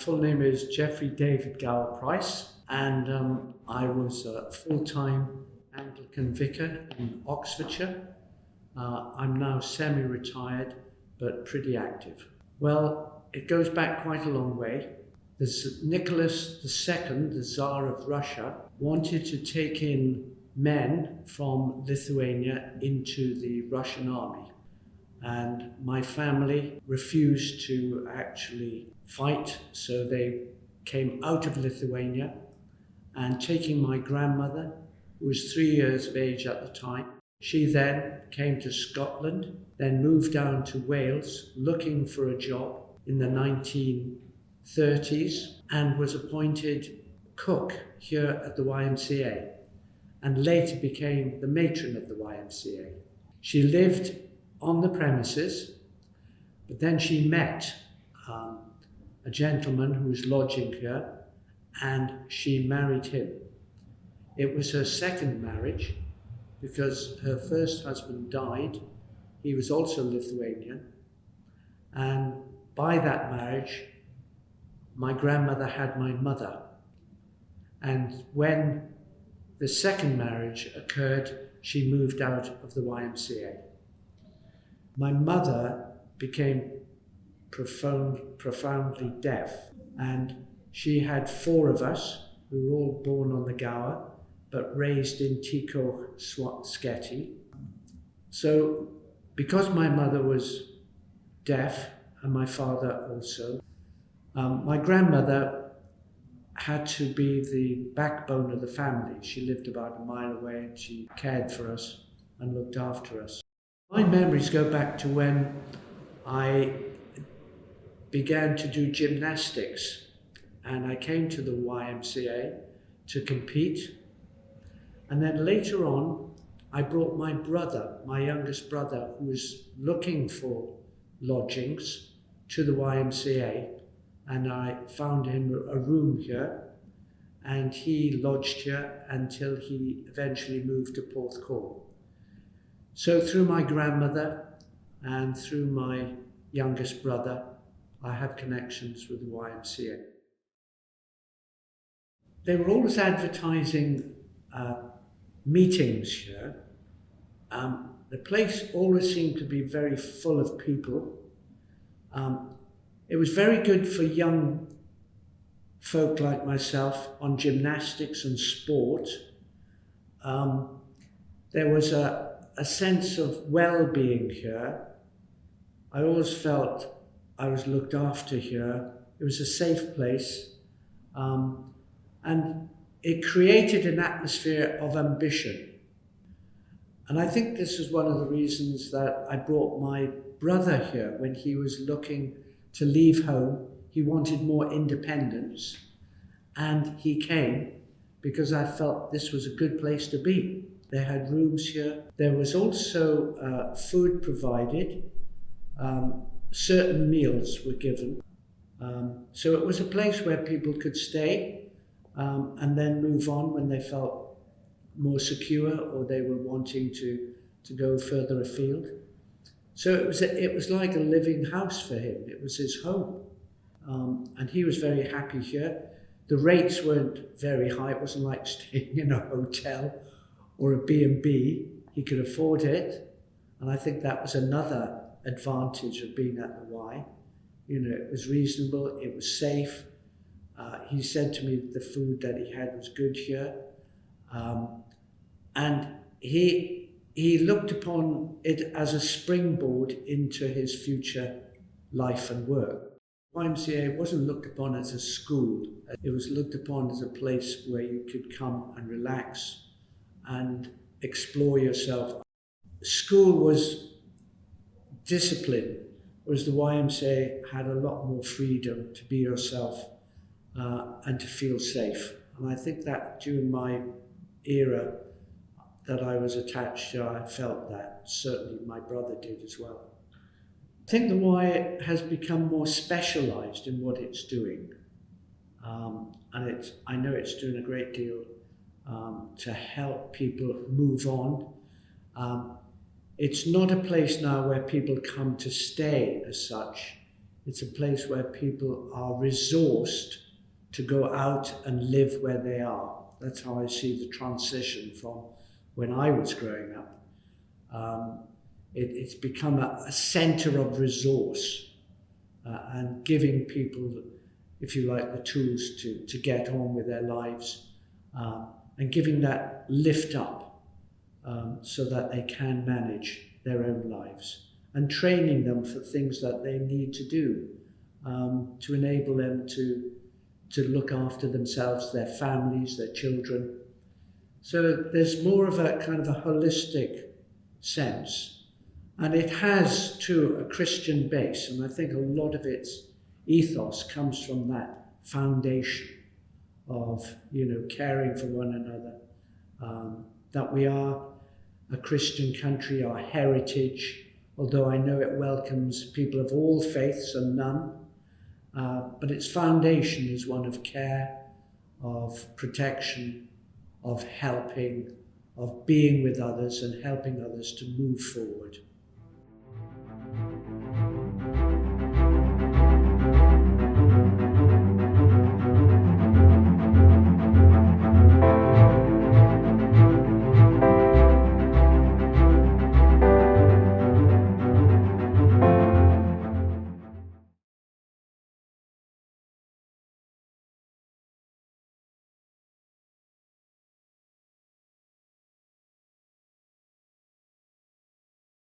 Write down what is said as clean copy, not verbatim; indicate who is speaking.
Speaker 1: full name is Geoffrey David Gower Price, and I was a full-time Anglican vicar in Oxfordshire. I'm now semi-retired, but pretty active. Well, it goes back quite a long way. There's Nicholas II, the Tsar of Russia, wanted to take in men from Lithuania into the Russian army. And my family refused to actually fight, so they came out of Lithuania and taking my grandmother, who was 3 years of age at the time. She then came to Scotland, then moved down to Wales looking for a job in the 1930s and was appointed cook here at the YMCA and later became the matron of the YMCA. She lived on the premises, but then she met a gentleman who was lodging here and she married him. It was her second marriage because her first husband died. He was also Lithuanian, and by that marriage my grandmother had my mother, and when the second marriage occurred she moved out of the YMCA. My mother became profoundly deaf, and she had 4 of us who were all born on the Gower but raised in Swansea. So because my mother was deaf and my father also, my grandmother had to be the backbone of the family. She lived about a mile away and she cared for us and looked after us. My memories go back to when I began to do gymnastics, and I came to the YMCA to compete. And then later on, I brought my brother, my youngest brother, who was looking for lodgings, to the YMCA, and I found him a room here, and he lodged here until he eventually moved to Porthcawl. So through my grandmother and through my youngest brother, I have connections with the YMCA. They were always advertising meetings here. The place always seemed to be very full of people. It was very good for young folk like myself on gymnastics and sport. There was a sense of well-being here. I always felt I was looked after here. It was a safe place. And it created an atmosphere of ambition. And I think this is one of the reasons that I brought my brother here. When he was looking to leave home, he wanted more independence. And he came because I felt this was a good place to be. They had rooms here. There was also food provided. Certain meals were given. So it was a place where people could stay and then move on when they felt more secure or they were wanting to go further afield. So it was like a living house for him. It was his home. And he was very happy here. The rates weren't very high. It wasn't like staying in a hotel or a B&B. He could afford it. And I think that was another advantage of being at the Y. You know, it was reasonable, it was safe. He said to me that the food that he had was good here. And he looked upon it as a springboard into his future life and work. YMCA wasn't looked upon as a school. It was looked upon as a place where you could come and relax and explore yourself. School was discipline, whereas the YMCA had a lot more freedom to be yourself and to feel safe. And I think that during my era that I was attached to, I felt that. Certainly my brother did as well. I think the Y has become more specialised in what it's doing. And I know it's doing a great deal to help people move on. It's not a place now where people come to stay as such. It's a place where people are resourced to go out and live where they are. That's how I see the transition from when I was growing up. It's become a centre of resource and giving people, if you like, the tools to get on with their lives and giving that lift up so that they can manage their own lives, and training them for things that they need to do to enable them to look after themselves, their families, their children. So there's more of a kind of a holistic sense, and it has too a Christian base, and I think a lot of its ethos comes from that foundation of, caring for one another, that we are a Christian country, our heritage, although I know it welcomes people of all faiths and none, but its foundation is one of care, of protection, of helping, of being with others and helping others to move forward.